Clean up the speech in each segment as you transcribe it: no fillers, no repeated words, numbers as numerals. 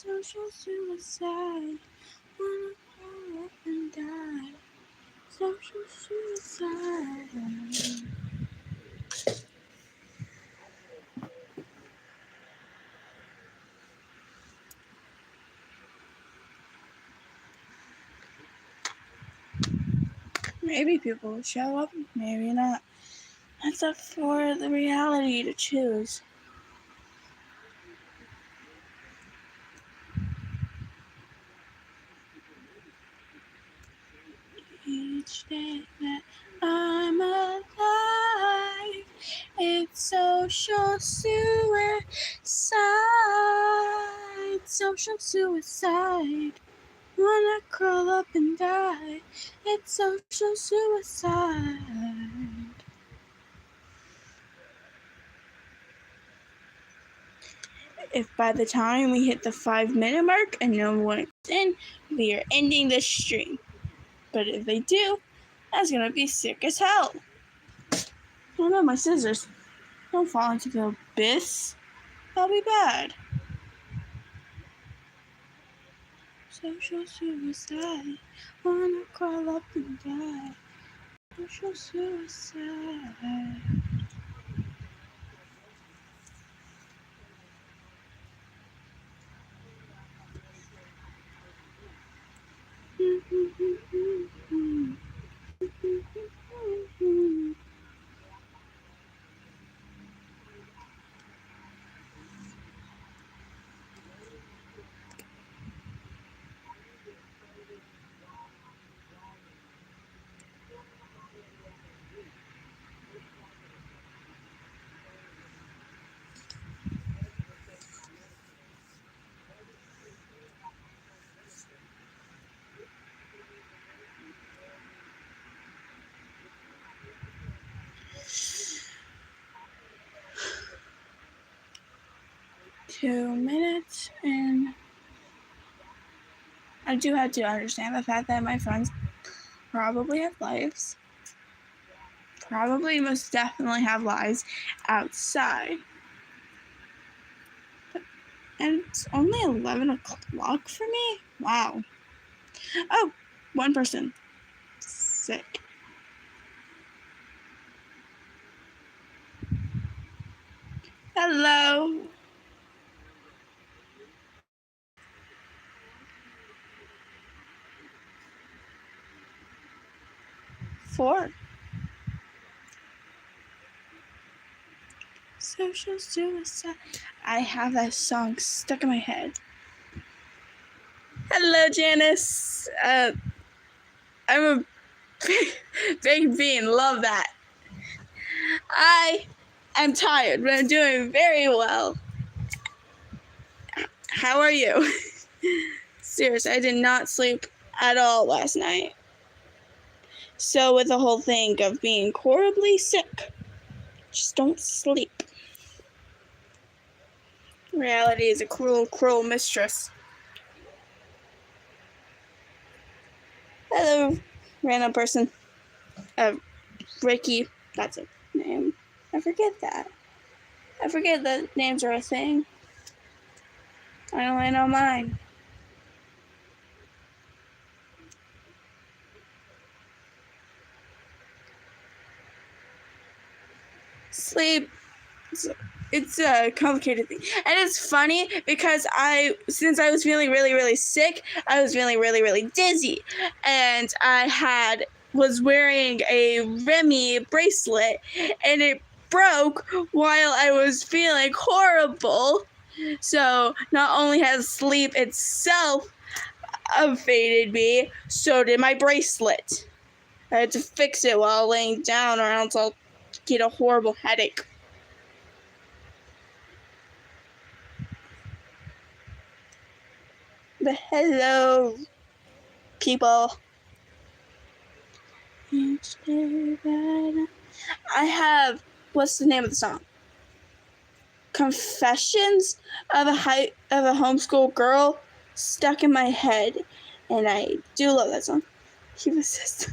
Social suicide. Wanna grow up and die. Social suicide. Maybe people will show up, maybe not. That's up for the reality to choose. Each day that I'm alive, it's social suicide. Social suicide. Wanna curl up and die. It's social suicide. If by the time we hit the 5-minute mark and no one is in, we are ending this stream. But if they do, that's gonna be sick as hell. Oh no, my scissors. Don't fall into the abyss. That'll be bad. Social suicide. Wanna crawl up and die. Social suicide. Two minutes, and I do have to understand the fact that my friends probably have lives. Probably most definitely have lives outside. And it's only 11 o'clock for me? Wow. Oh, one person. Sick. Hello. Four. Social suicide. I have that song stuck in my head. Hello, Janice. I'm a big bean. Love that. I am tired, but I'm doing very well. How are you? Seriously, I did not sleep at all last night. So with the whole thing of being horribly sick, just don't sleep. Reality is a cruel, cruel mistress. Hello, random person. Ricky, that's a name. I forget that. I forget that names are a thing. I only know mine. Sleep. It's a complicated thing. And it's funny because since I was feeling really, really sick, I was feeling really, really dizzy. And I was wearing a Remy bracelet and it broke while I was feeling horrible. So not only has sleep itself evaded me, so did my bracelet. I had to fix it while laying down or else I'll get a horrible headache. But hello, people. I have, what's the name of the song? Confessions of a Homeschool Girl stuck in my head, and I do love that song. He possessed.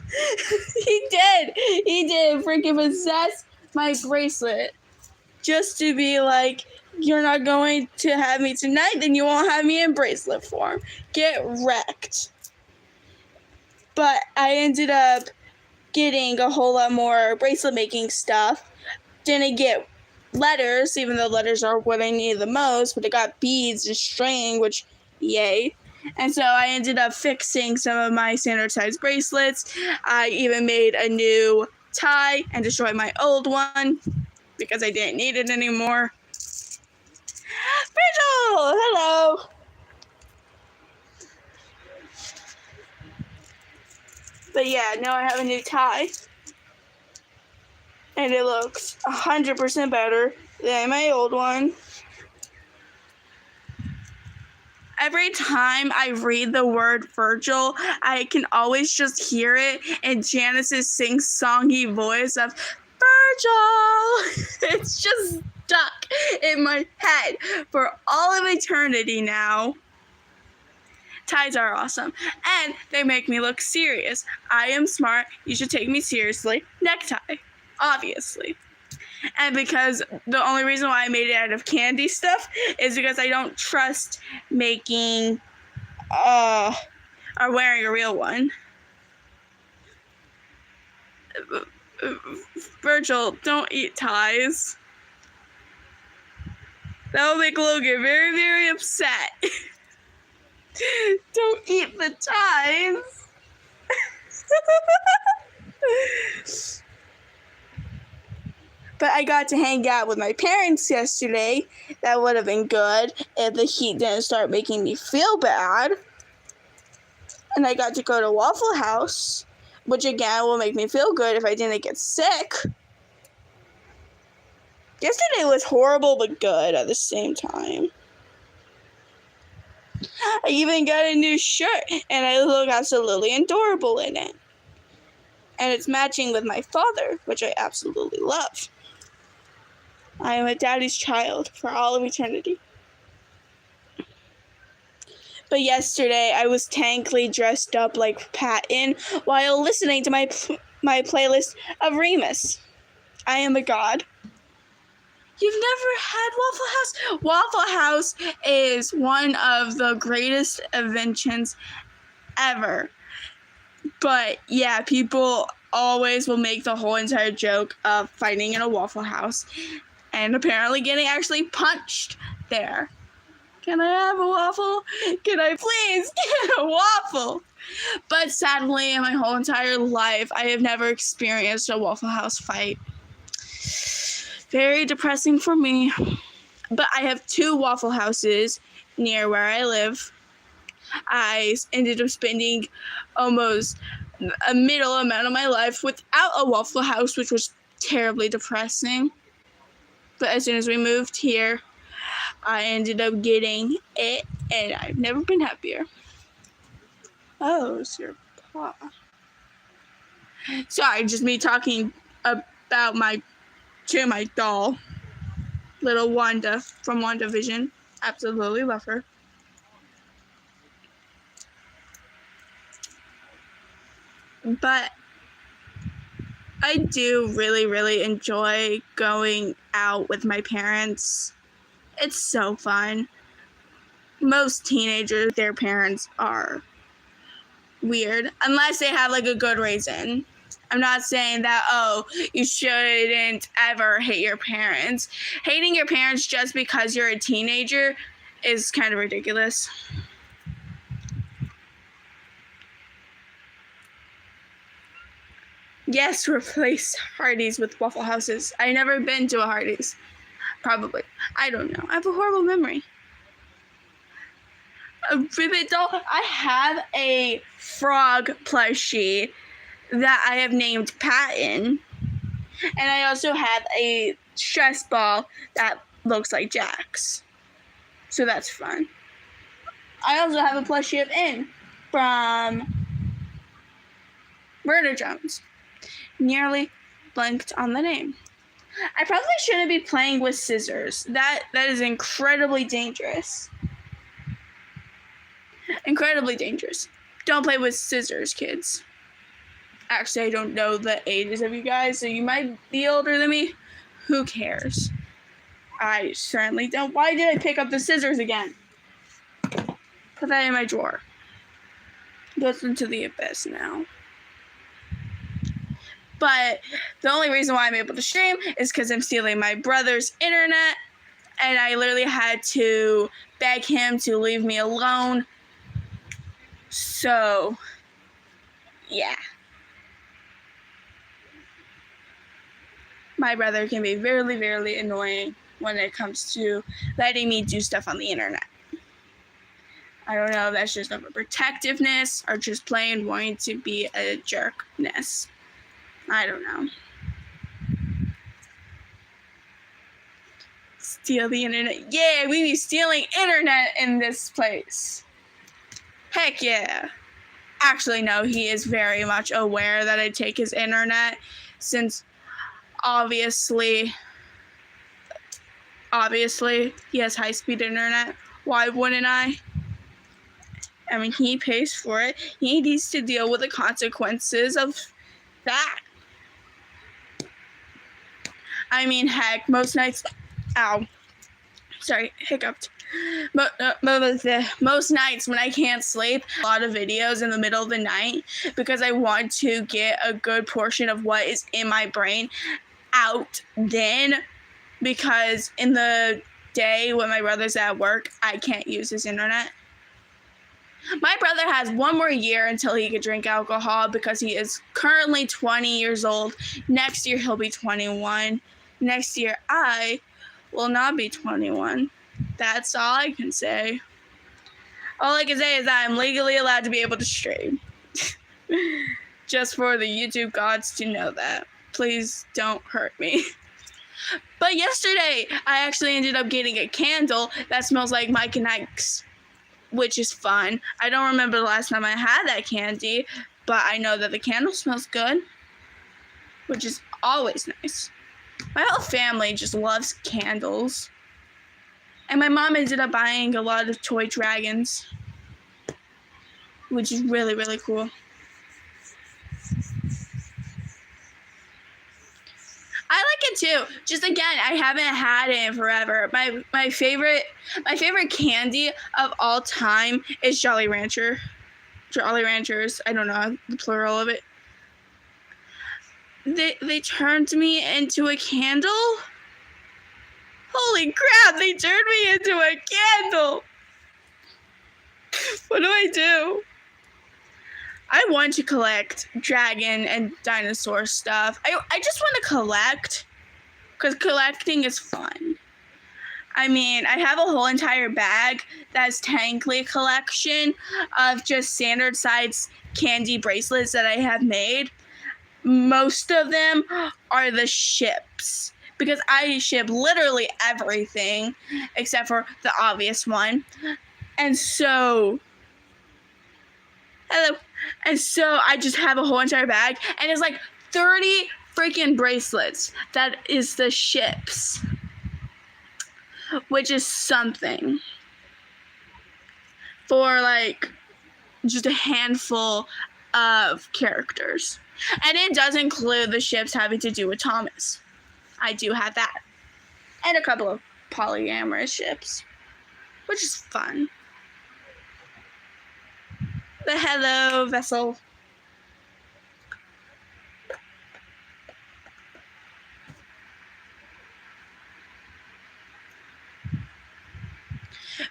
He did freaking possess my bracelet just to be like, you're not going to have me tonight, then you won't have me in bracelet form. Get wrecked. But I ended up getting a whole lot more bracelet making stuff. Didn't get letters, even though letters are what I needed the most, but I got beads and string, which, yay. And so I ended up fixing some of my standard size bracelets. I even made a new tie and destroyed my old one because I didn't need it anymore. Rachel, hello. But yeah, now I have a new tie. And it looks 100% better than my old one. Every time I read the word Virgil, I can always just hear it in Janice's sing-songy voice of Virgil. It's just stuck in my head for all of eternity now. Ties are awesome, and they make me look serious. I am smart. You should take me seriously. Necktie, obviously. And because the only reason why I made it out of candy stuff is because I don't trust making or wearing a real one. Virgil, don't eat ties. That will make Logan very, very upset. Don't eat the ties. But I got to hang out with my parents yesterday. That would have been good if the heat didn't start making me feel bad. And I got to go to Waffle House, which again will make me feel good if I didn't get sick. Yesterday was horrible but good at the same time. I even got a new shirt and I look absolutely adorable in it. And it's matching with my father, which I absolutely love. I am a daddy's child for all of eternity. But yesterday, I was tankly dressed up like Patton while listening to my playlist of Remus. I am a god. You've never had Waffle House? Waffle House is one of the greatest inventions ever. But yeah, people always will make the whole entire joke of fighting in a Waffle House and apparently getting actually punched there. Can I have a waffle? Can I please get a waffle? But sadly, in my whole entire life, I have never experienced a Waffle House fight. Very depressing for me. But I have 2 Waffle Houses near where I live. I ended up spending almost a middle amount of my life without a Waffle House, which was terribly depressing. But as soon as we moved here, I ended up getting it, and I've never been happier. Oh, it's your paw. Sorry, just me talking about my doll, little Wanda from WandaVision. Absolutely love her. But I do really, really enjoy going out with my parents. It's so fun. Most teenagers, their parents are weird, unless they have like a good reason. I'm not saying that, oh, you shouldn't ever hate your parents. Hating your parents just because you're a teenager is kind of ridiculous. Yes, replace Hardee's with Waffle Houses. I've never been to a Hardee's. Probably. I don't know. I have a horrible memory. A Ribbit doll. I have a frog plushie that I have named Patton. And I also have a stress ball that looks like Jax. So that's fun. I also have a plushie of In from Murder Jones. Nearly blanked on the name. I probably shouldn't be playing with scissors. That is incredibly dangerous. Incredibly dangerous. Don't play with scissors, kids. Actually, I don't know the ages of you guys, so you might be older than me. Who cares? I certainly don't. Why did I pick up the scissors again? Put that in my drawer. Goes into the abyss now. But the only reason why I'm able to stream is because I'm stealing my brother's internet, and I literally had to beg him to leave me alone. So, yeah. My brother can be very, very annoying when it comes to letting me do stuff on the internet. I don't know if that's just overprotectiveness or just plain wanting to be a jerkness. I don't know. Steal the internet. Yeah, we be stealing internet in this place. Heck yeah. Actually, no, he is very much aware that I take his internet, since obviously he has high-speed internet. Why wouldn't I? I mean, he pays for it. He needs to deal with the consequences of that. I mean, heck, most nights... Ow. Sorry, hiccuped. Most nights when I can't sleep, a lot of videos in the middle of the night because I want to get a good portion of what is in my brain out then, because in the day when my brother's at work, I can't use his internet. My brother has 1 more year until he could drink alcohol because he is currently 20 years old. Next year, he'll be 21. Next year, I will not be 21. That's all I can say. All I can say is that I'm legally allowed to be able to stream. Just for the YouTube gods to know that. Please don't hurt me. But yesterday, I actually ended up getting a candle that smells like Mike and Ike's, which is fun. I don't remember the last time I had that candy, but I know that the candle smells good, which is always nice. My whole family just loves candles. And my mom ended up buying a lot of toy dragons, which is really, really cool. I like it too. Just again, I haven't had it in forever. My favorite candy of all time is Jolly Rancher. Jolly Ranchers. I don't know the plural of it. They turned me into a candle? Holy crap, they turned me into a candle! What do I do? I want to collect dragon and dinosaur stuff. I just want to collect, because collecting is fun. I mean, I have a whole entire bag that's technically a collection of just standard size candy bracelets that I have made. Most of them are the ships, because I ship literally everything except for the obvious one. And so I just have a whole entire bag, and it's like 30 freaking bracelets. That is the ships, which is something for like just a handful of characters. And it does include the ships having to do with Thomas. I do have that. And a couple of polyamorous ships, which is fun. The hello vessel.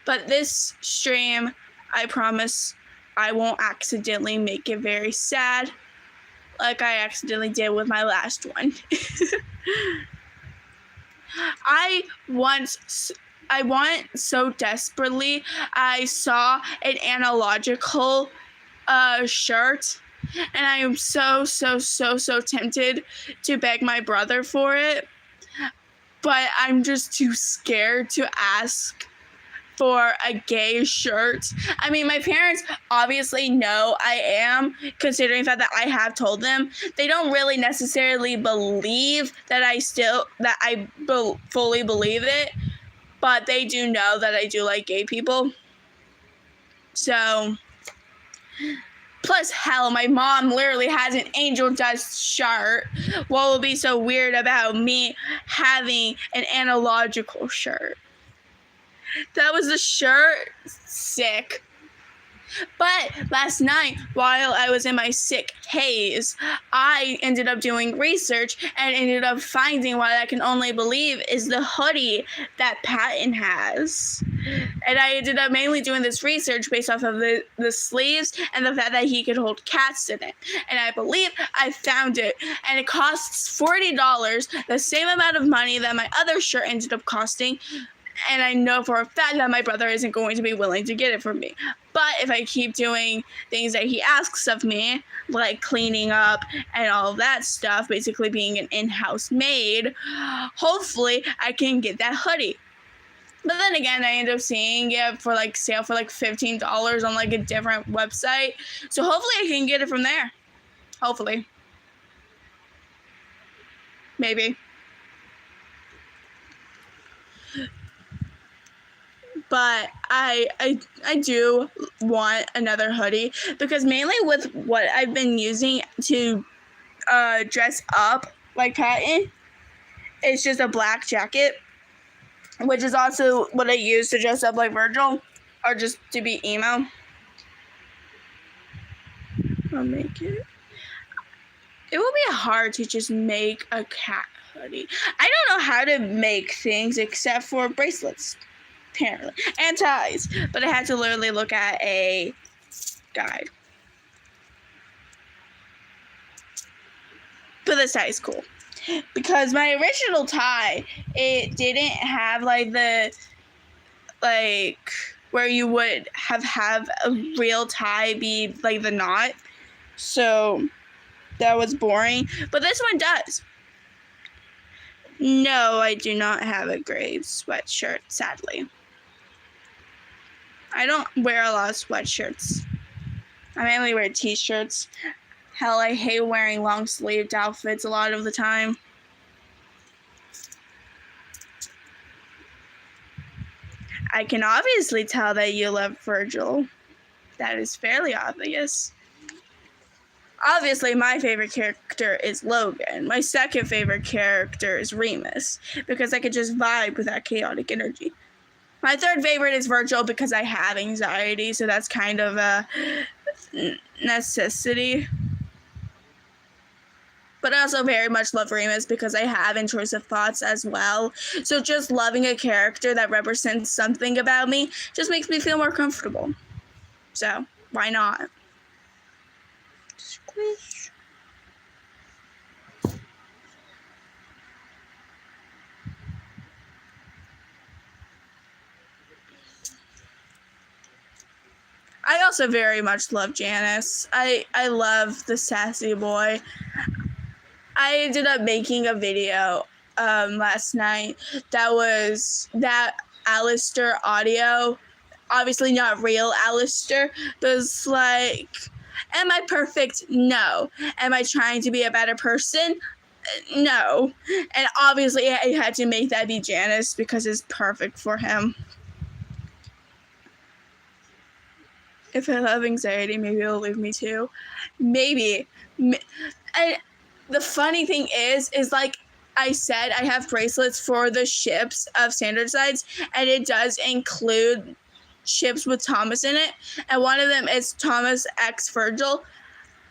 But this stream, I promise I won't accidentally make it very sad like I accidentally did with my last one. I want so desperately. I saw an analogical shirt, and I am so tempted to beg my brother for it, but I'm just too scared to ask for a gay shirt. I mean, my parents obviously know I am, considering the fact that I have told them. They don't really necessarily believe that I fully believe it, but they do know that I do like gay people. So Plus, hell, my mom literally has an angel dust shirt. What would be so weird about me having an analogical shirt? That was the shirt. Sick. But last night, while I was in my sick haze, I ended up doing research and ended up finding what I can only believe is the hoodie that Patton has. And I ended up mainly doing this research based off of the sleeves and the fact that he could hold cats in it. And I believe I found it. And it costs $40, the same amount of money that my other shirt ended up costing. And I know for a fact that my brother isn't going to be willing to get it from me. But if I keep doing things that he asks of me, like cleaning up and all of that stuff, basically being an in-house maid, hopefully I can get that hoodie. But then again, I end up seeing it for like sale for like $15 on like a different website. So hopefully I can get it from there. Hopefully. Maybe. But I do want another hoodie because mainly with what I've been using to dress up like Patton, it's just a black jacket, which is also what I use to dress up like Virgil or just to be emo. I'll make it. It will be hard to just make a cat hoodie. I don't know how to make things except for bracelets. Apparently, and ties, but I had to literally look at a guide. But this tie is cool because my original tie, it didn't have like the where you would have a real tie be like the knot, so that was boring. But this one does. No, I do not have a gray sweatshirt, sadly. I don't wear a lot of sweatshirts. I mainly wear t-shirts. Hell, I hate wearing long-sleeved outfits a lot of the time. I can obviously tell that you love Virgil. That is fairly obvious. Obviously, my favorite character is Logan. My second favorite character is Remus, because I could just vibe with that chaotic energy. My third favorite is Virgil because I have anxiety, so that's kind of a necessity. But I also very much love Remus because I have intrusive thoughts as well. So just loving a character that represents something about me just makes me feel more comfortable. So, why not? Squish. I also very much love Janice. I love the sassy boy. I ended up making a video last night that was that Alistair audio. Obviously not real Alistair, but it's like, am I perfect? No. Am I trying to be a better person? No. And obviously I had to make that be Janice because it's perfect for him. If I have anxiety, maybe it'll leave me too. Maybe. The funny thing is like I said, I have bracelets for the ships of standard sides, and it does include ships with Thomas in it. And one of them is Thomas X Virgil.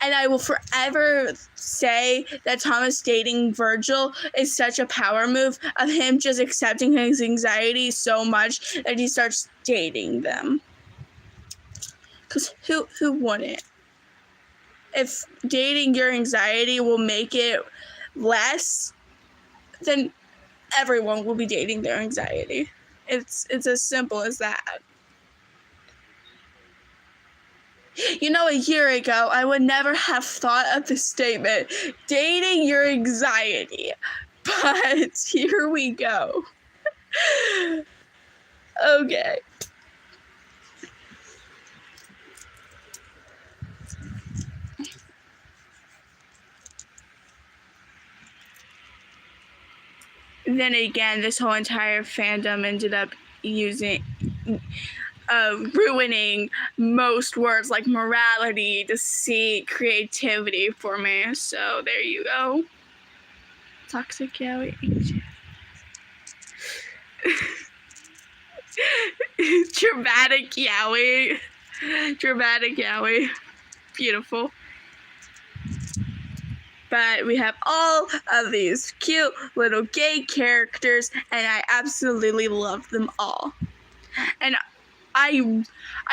And I will forever say that Thomas dating Virgil is such a power move of him just accepting his anxiety so much that he starts dating them. Because who wouldn't? If dating your anxiety will make it less, then everyone will be dating their anxiety. It's as simple as that. You know, a year ago, I would never have thought of the statement, dating your anxiety. But here we go. Okay. Then again, this whole entire fandom ended up using ruining most words like morality, deceit, creativity for me. So there you go. Toxic yaoi. Dramatic yaoi. Dramatic yaoi. Beautiful. But we have all of these cute little gay characters, and I absolutely love them all. And I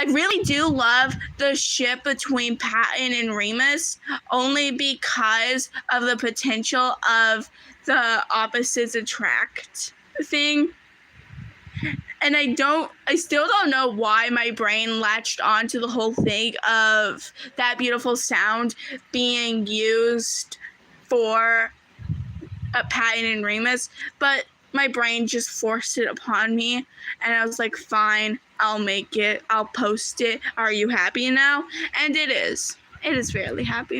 really do love the ship between Patton and Remus, only because of the potential of the opposites attract thing. And I still don't know why my brain latched on to the whole thing of that beautiful sound being used for Patton and Remus, but my brain just forced it upon me, and I was like, fine, I'll make it, I'll post it, are you happy now? And it is fairly happy.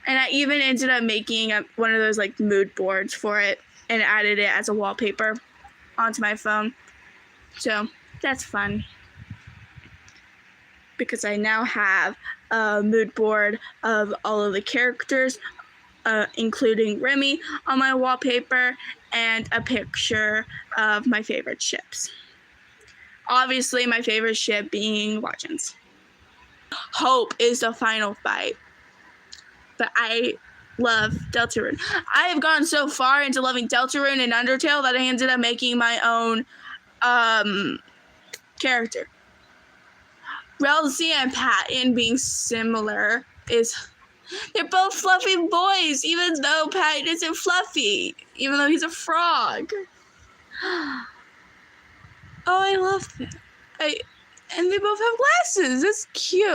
And I even ended up making one of those like mood boards for it and added it as a wallpaper onto my phone. So that's fun, because I now have a mood board of all of the characters, including Remy, on my wallpaper, and a picture of my favorite ships. Obviously, my favorite ship being Wagens. Hope is the final fight, but I love Deltarune. I have gone so far into loving Deltarune and Undertale that I ended up making my own character. Ralsei and Patton being similar is they're both fluffy boys, even though Patton isn't fluffy, even though he's a frog. Oh, I love that. And they both have glasses. That's cute.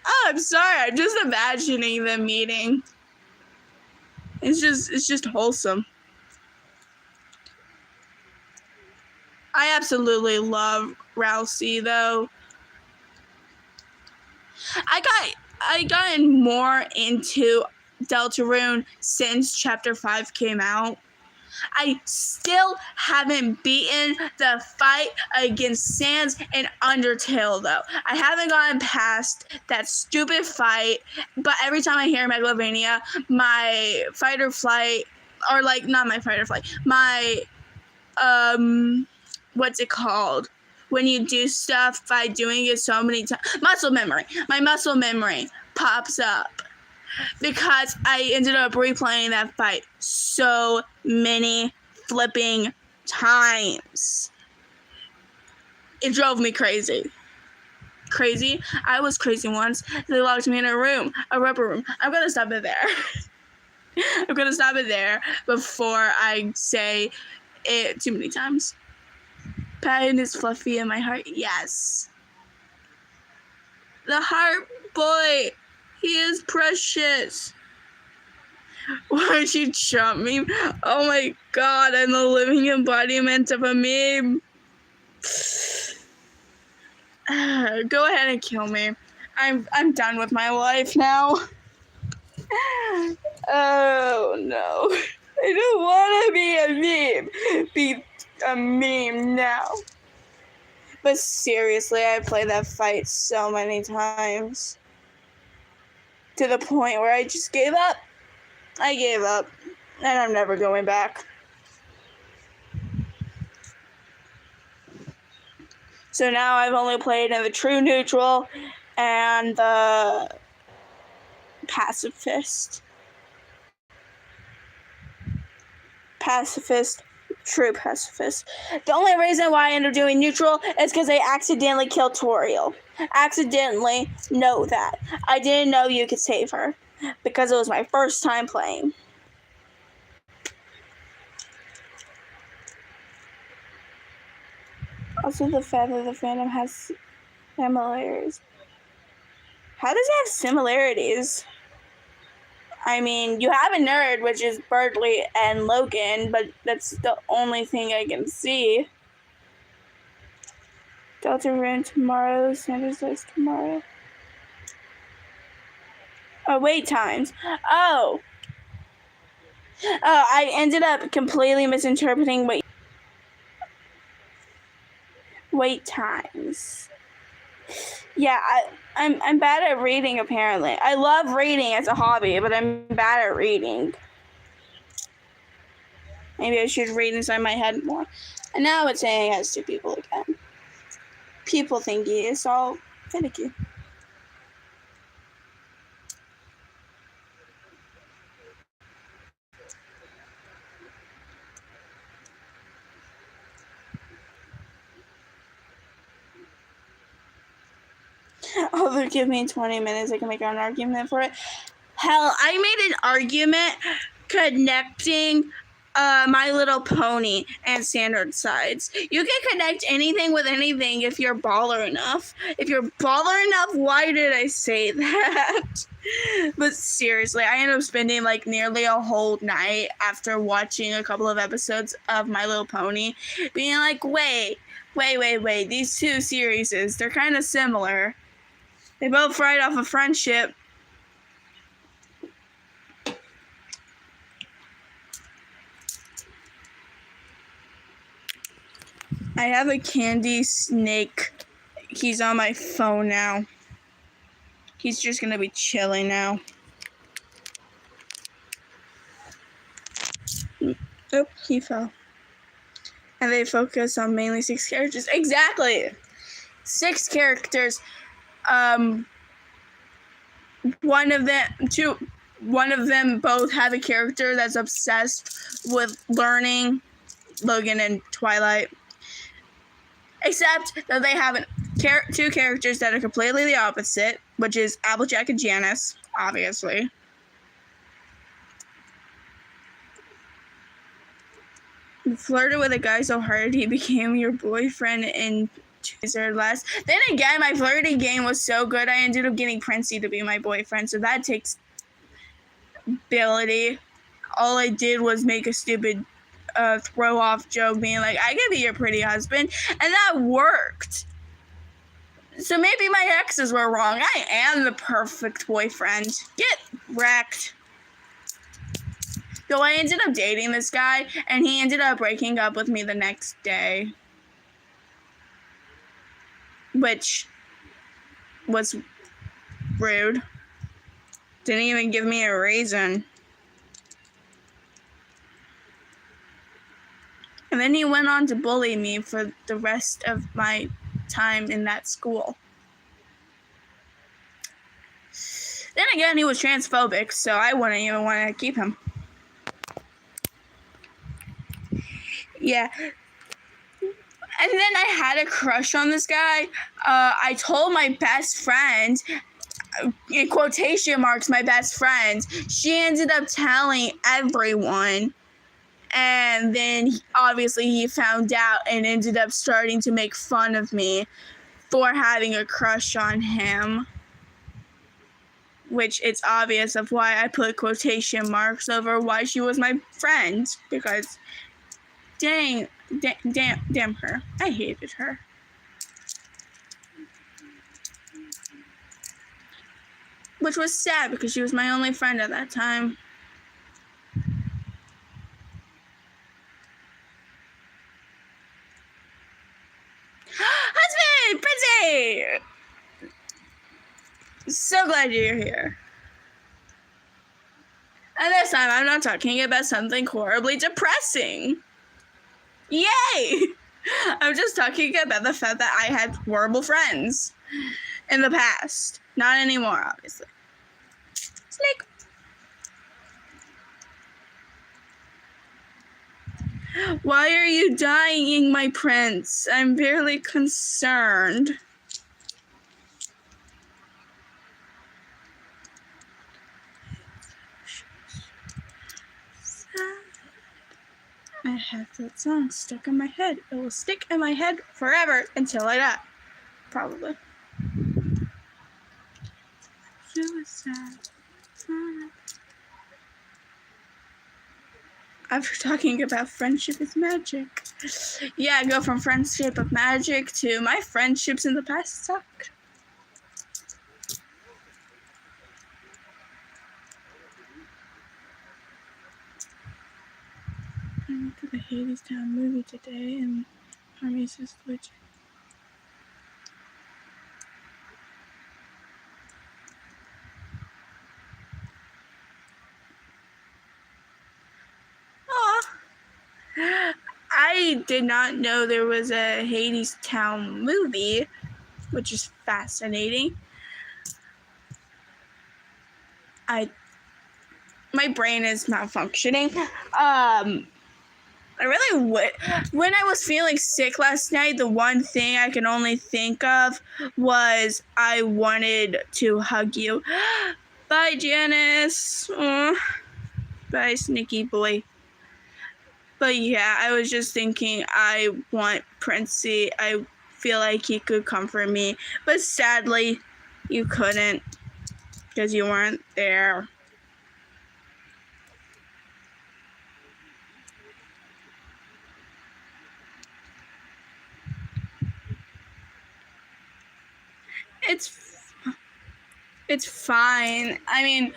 Oh, I'm sorry. I'm just imagining them meeting. It's just wholesome. I absolutely love Ralsei, though. I gotten more into Deltarune since Chapter 5 came out. I still haven't beaten the fight against Sans and Undertale, though. I haven't gotten past that stupid fight, but every time I hear Megalovania, my fight or flight, or like, not my fight or flight, my, what's it called? When you do stuff by doing it so many times, muscle memory. My muscle memory pops up because I ended up replaying that fight so many flipping times. It drove me crazy. Crazy? I was crazy once. They locked me in a room, a rubber room. I'm gonna stop it there. I'm gonna stop it there before I say it too many times. Patton is fluffy in my heart. Yes. The heart boy. He is precious. Why'd you chomp me? Oh my god, I'm the living embodiment of a meme. Go ahead and kill me. I'm done with my life now. Oh no. I don't want to be a meme. Be a meme now. But seriously, I played that fight so many times, to the point where I just gave up. I gave up, and I'm never going back. So now I've only played in the true neutral and the pacifist. True pacifist. The only reason why I ended up doing neutral is because I accidentally killed Toriel. Accidentally. Know that. I didn't know you could save her because it was my first time playing. Also, the fact that the fandom has similarities. How does it have similarities? I mean, you have a nerd, which is Birdly and Logan, but that's the only thing I can see. Deltarune tomorrow, Sanders says tomorrow. Oh, wait times. Oh, I ended up completely misinterpreting what. wait times. Yeah, I'm bad at reading apparently. I love reading as a hobby, but I'm bad at reading. Maybe I should read inside my head more. And now it's saying it has two people again. People thingy is all finicky. Oh, they'll give me 20 minutes. I can make an argument for it. Hell, I made an argument connecting My Little Pony and Standard Sides. You can connect anything with anything if you're baller enough. If you're baller enough, why did I say that? But seriously, I ended up spending like nearly a whole night after watching a couple of episodes of My Little Pony being like, wait, these two series, they're kind of similar. They both ride off of friendship. I have a candy snake. He's on my phone now. He's just gonna be chilling now. Oh, he fell. And they focus on mainly 6 characters. Exactly! 6 characters. One of them both have a character that's obsessed with learning. Logan and Twilight. Except that they have 2 characters that are completely the opposite, which is Applejack and Janice, obviously. You flirted with a guy so hard he became your boyfriend in Tuesday or last. Then again, my flirting game was so good, I ended up getting Princey to be my boyfriend, so that takes ability. All I did was make a stupid throw off joke being like, I can be your pretty husband, and that worked. So maybe my exes were wrong. I am the perfect boyfriend. Get wrecked. So I ended up dating this guy, and he ended up breaking up with me the next day, which was rude. Didn't even give me a reason. And then he went on to bully me for the rest of my time in that school. Then again, he was transphobic, so I wouldn't even want to keep him. Yeah. And then I had a crush on this guy. I told my best friend, in quotation marks, my best friend. She ended up telling everyone. And then, obviously, he found out and ended up starting to make fun of me for having a crush on him. Which it's obvious of why I put quotation marks over why she was my friend. Because, damn her. I hated her. Which was sad because she was my only friend at that time. Husband! Princey! So glad you're here. And this time I'm not talking about something horribly depressing. Yay! I'm just talking about the fact that I had horrible friends in the past. Not anymore, obviously. Snake. Why are you dying, my prince? I'm barely concerned. I have that song stuck in my head. It will stick in my head forever until I die. Probably. Suicide. After talking about friendship is magic. Yeah, I go from friendship of magic to my friendships in the past suck. I went to the Hadestown movie today and Hermes is glitching. actually did not know there was a Hades Town movie, which is fascinating. My brain is malfunctioning. I really would. When I was feeling sick last night, the one thing I can only think of was I wanted to hug you. Bye, Janice. Bye, sneaky boy. But yeah, I was just thinking I want Princey. I feel like he could comfort me. But sadly, you couldn't because you weren't there. It's fine. I mean,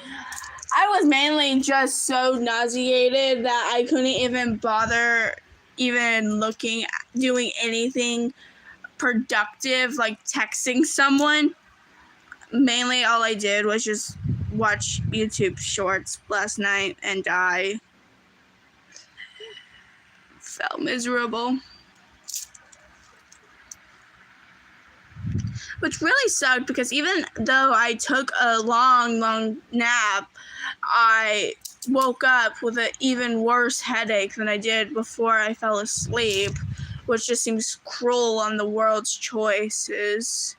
I was mainly just so nauseated that I couldn't even bother even doing anything productive, like texting someone. Mainly all I did was just watch YouTube shorts last night, and I felt miserable. Which really sucked because even though I took a long nap, I woke up with an even worse headache than I did before I fell asleep, which just seems cruel on the world's choices.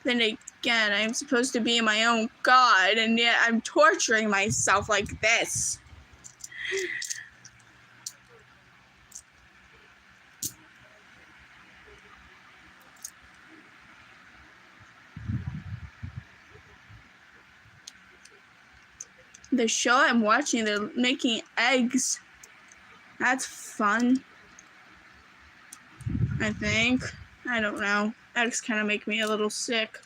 Then again, I'm supposed to be my own god, and yet I'm torturing myself like this. The show I'm watching, they're making eggs. That's fun, I think. I don't know. Eggs kind of make me a little sick.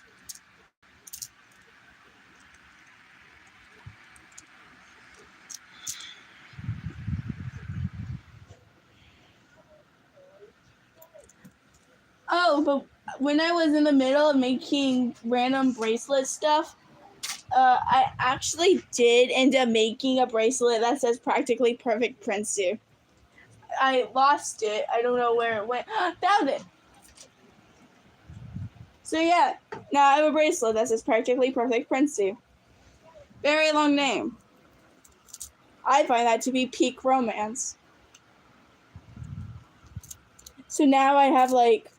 Oh, but when I was in the middle of making random bracelet stuff, I actually did end up making a bracelet that says practically perfect Prince-u. I lost it. I don't know where it went. Found it. So yeah, now I have a bracelet that says practically perfect Prince-u. Very long name. I find that to be peak romance. So now I have like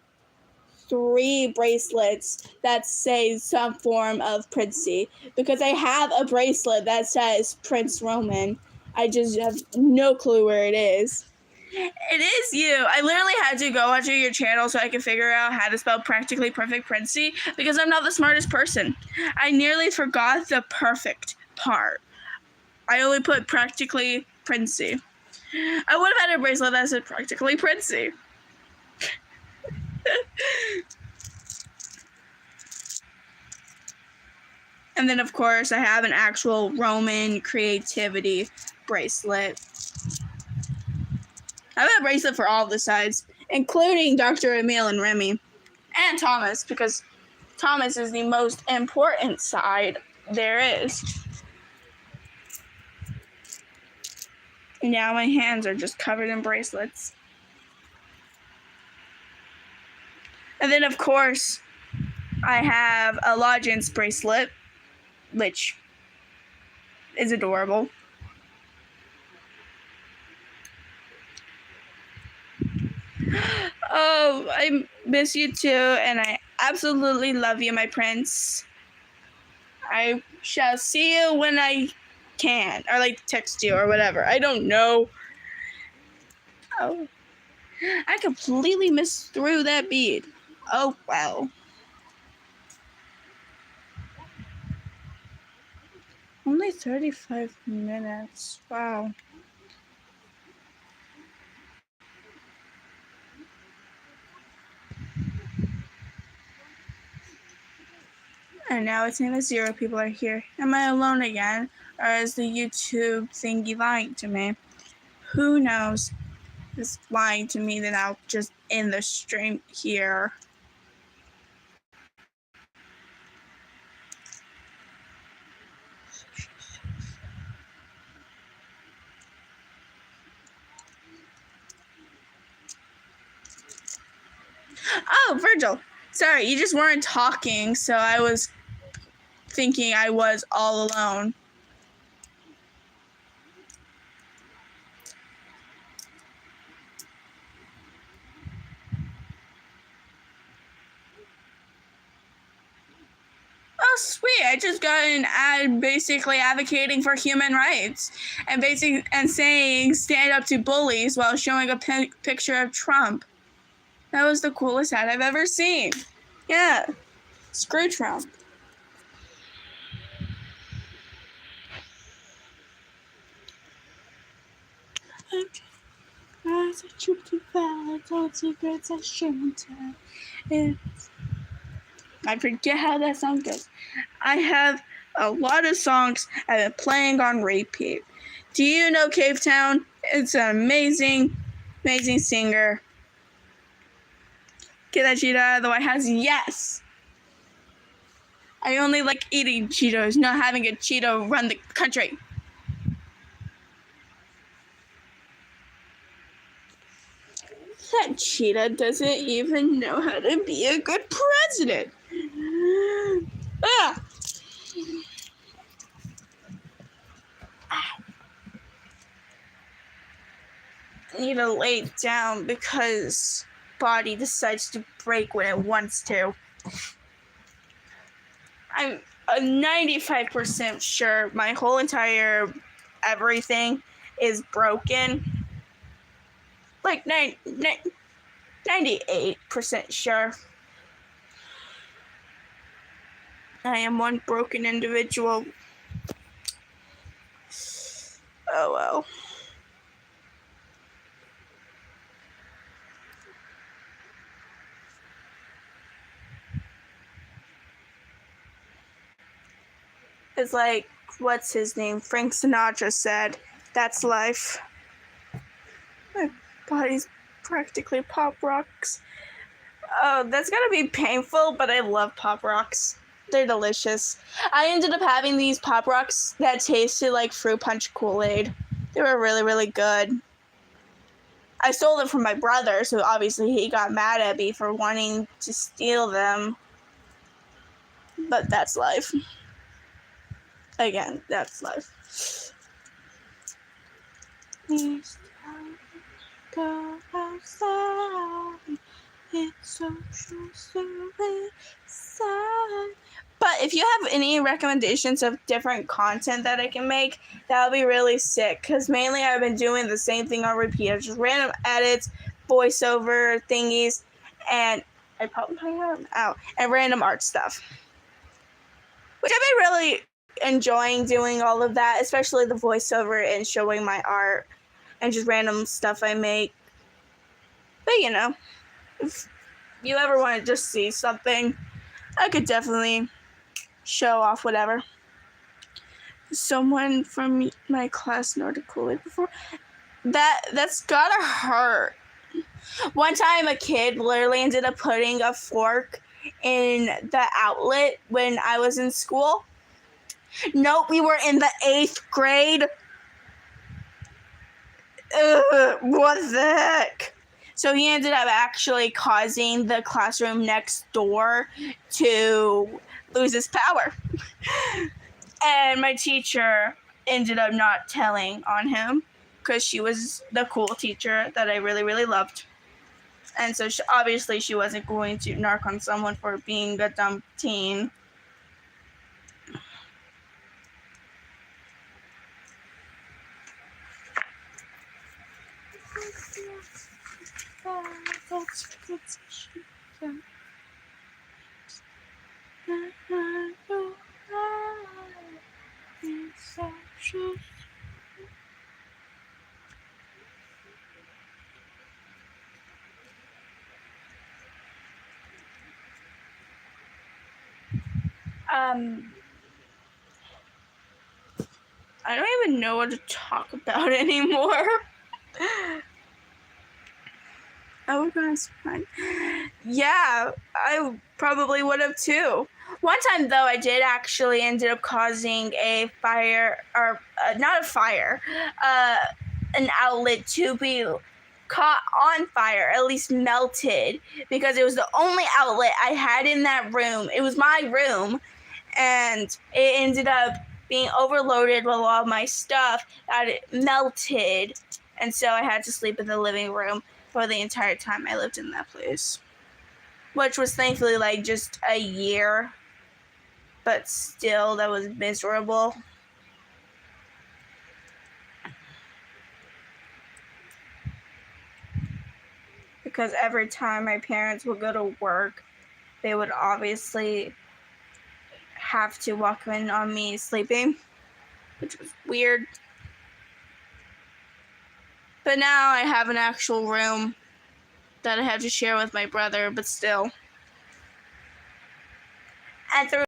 3 bracelets that say some form of Princey because I have a bracelet that says Prince Roman. I just have no clue where it is. It is you. I literally had to go onto your channel so I could figure out how to spell practically perfect Princey because I'm not the smartest person. I nearly forgot the perfect part. I only put practically Princey. I would have had a bracelet that said practically Princey. And then, of course, I have an actual Roman creativity bracelet. I have a bracelet for all the sides, including Dr. Emil and Remy. And Thomas, because Thomas is the most important side there is. Now my hands are just covered in bracelets. And then, of course, I have a Logins bracelet, which is adorable. Oh, I miss you too, and I absolutely love you, my prince. I shall see you when I can, or like text you or whatever. I don't know. Oh, I completely missed through that bead. Oh, well. Only 35 minutes. Wow. And now it's saying that 0 people are here. Am I alone again? Or is the YouTube thingy lying to me? Who knows? It's lying to me, then I'll just end the stream here. Sorry, you just weren't talking, so I was thinking I was all alone. Oh, sweet! I just got an ad basically advocating for human rights and saying stand up to bullies while showing a picture of Trump. That was the coolest ad I've ever seen. Yeah, screw Trump. I forget how that song goes. I have a lot of songs I've been playing on repeat. Do you know Cave Town? It's an amazing, amazing singer. Get that Cheeto out of the White House? Yes! I only like eating Cheetos, not having a Cheeto run the country. That cheetah doesn't even know how to be a good president. Ah. I need to lay down because body decides to break when it wants to. I'm 95% sure my whole entire everything is broken. Like 98% sure. I am one broken individual. Oh well. It's like, what's his name? Frank Sinatra said, that's life. My body's practically Pop Rocks. Oh, that's gonna be painful, but I love Pop Rocks. They're delicious. I ended up having these Pop Rocks that tasted like fruit punch Kool-Aid. They were really, really good. I stole them from my brother, so obviously he got mad at me for wanting to steal them. But that's life. Again, that's life. Please go outside. It's social suicide. But if you have any recommendations of different content that I can make, that would be really sick. Because mainly I've been doing the same thing on repeat. It's just random edits, voiceover thingies, and I probably have them out, and random art stuff. Which I've been really enjoying doing all of that, especially the voiceover and showing my art and just random stuff I make. But you know, if you ever want to just see something, I could definitely show off whatever. Someone from my class snorted Kool-Aid before. That's gotta hurt. One time a kid literally ended up putting a fork in the outlet when I was in school. Nope, we were in the 8th grade. What the heck? So he ended up actually causing the classroom next door to lose his power. And my teacher ended up not telling on him because she was the cool teacher that I really, really loved. And so obviously she wasn't going to narc on someone for being a dumb teen. I don't even know what to talk about anymore. Oh, that's fine. Yeah, I probably would have too. One time, though, I did actually ended up causing a fire, or not a fire, an outlet to be caught on fire, at least melted, because it was the only outlet I had in that room. It was my room, and it ended up being overloaded with a lot of my stuff that it melted, and so I had to sleep in the living room for the entire time I lived in that place, which was thankfully like just a year, but still that was miserable. Because every time my parents would go to work, they would obviously have to walk in on me sleeping, which was weird. But now I have an actual room that I have to share with my brother, but still. And through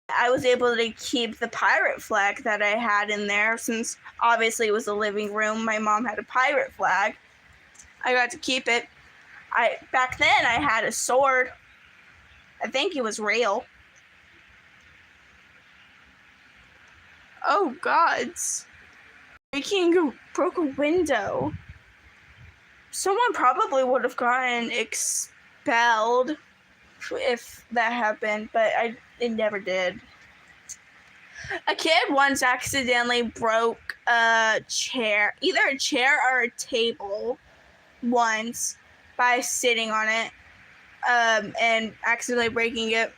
I was able to keep the pirate flag that I had in there, since obviously it was the living room. My mom had a pirate flag. I got to keep it. Back then I had a sword. I think it was real. Oh gods. Broke a window. Someone probably would have gotten expelled if that happened, but it never did. A kid once accidentally broke a chair, either a chair or a table once by sitting on it, and accidentally breaking it.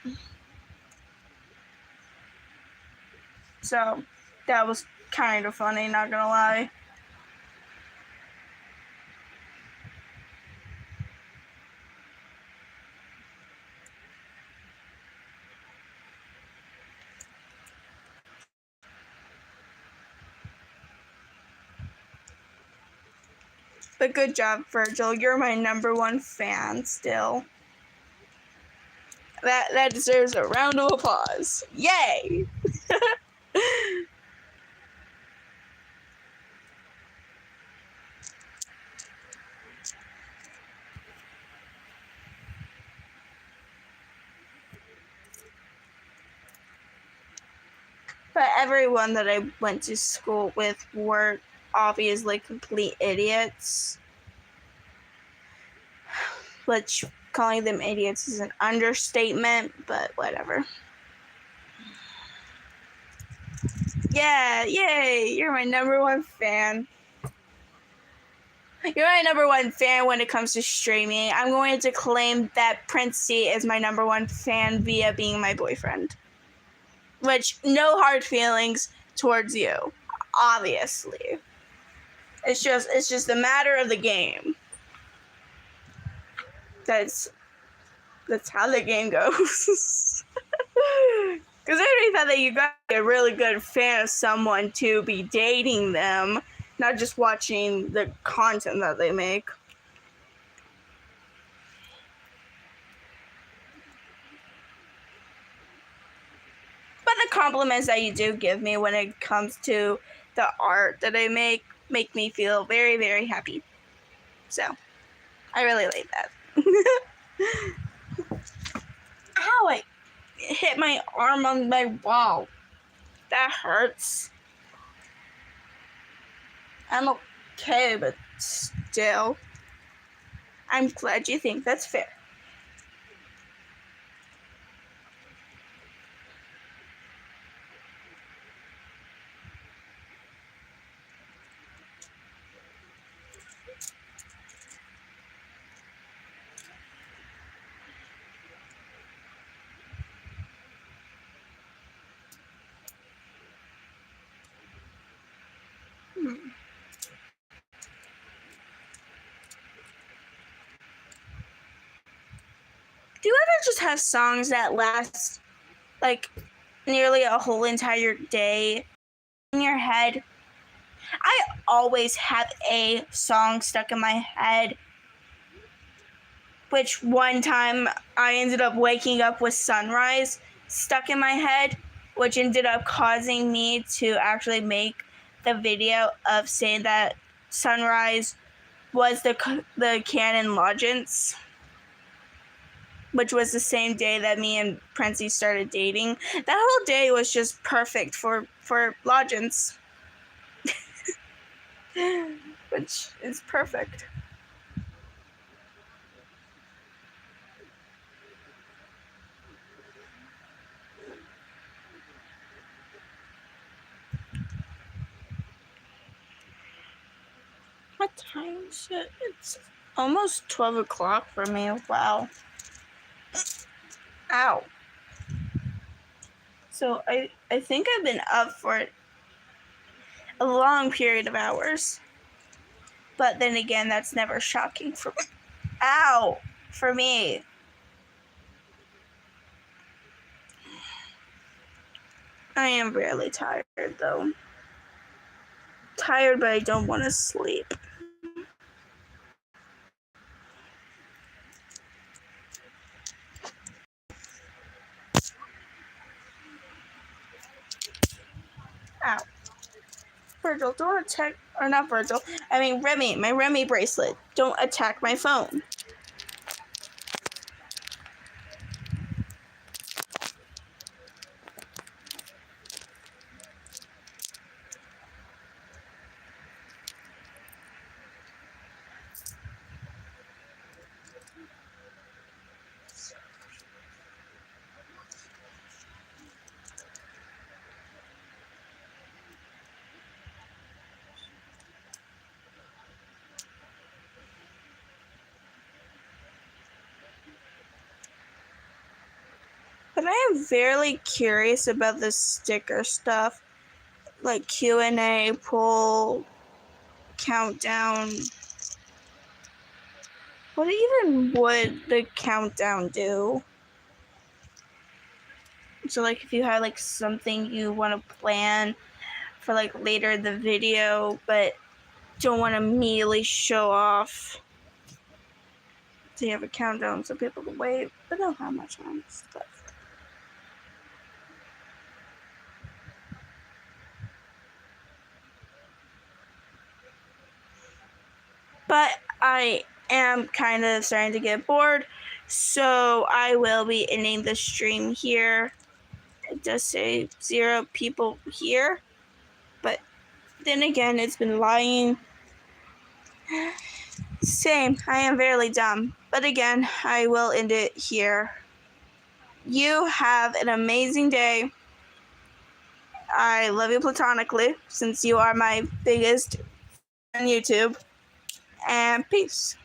So that was kind of funny, not gonna lie. But good job, Virgil. You're my #1 fan still. That deserves a round of applause. Yay! But everyone that I went to school with were obviously complete idiots. Which calling them idiots is an understatement, but whatever. Yeah, yay! You're my #1 fan. You're my #1 fan when it comes to streaming. I'm going to claim that Princey is my #1 fan via being my boyfriend. Which, no hard feelings towards you, obviously. It's just a matter of the game. That's how the game goes. Because I already thought that you got to be a really good fan of someone to be dating them, not just watching the content that they make. But the compliments that you do give me when it comes to the art that I make me feel very, very happy. So, I really like that. Ow, I hit my arm on my wall. That hurts. I'm okay, but still. I'm glad you think that's fair. Do you ever just have songs that last like nearly a whole entire day in your head? I always have a song stuck in my head, which one time I ended up waking up with Sunrise stuck in my head, which ended up causing me to actually make the video of saying that Sunrise was the canon Logents, which was the same day that me and Princey started dating. That whole day was just perfect for Logents. Which is perfect. time is it? It's almost 12 o'clock for me. Wow. Ow. So I think I've been up for a long period of hours. But then again, that's never shocking for me. Ow! For me. I am really tired though. Tired, but I don't want to sleep. Ow. Virgil, don't attack, or not Virgil, I mean Remy, my Remy bracelet. Don't attack my phone. But I am very curious about the sticker stuff, like Q&A, poll, countdown. What even would the countdown do? So like if you had like something you want to plan for like later in the video, but don't want to immediately show off. So you have a countdown so people can wait, but they'll have much on stuff. But I am kind of starting to get bored, so I will be ending the stream here. It does say 0 people here, but then again, it's been lying. Same, I am very dumb, but again, I will end it here. You have an amazing day. I love you platonically, since you are my biggest fan on YouTube, and peace.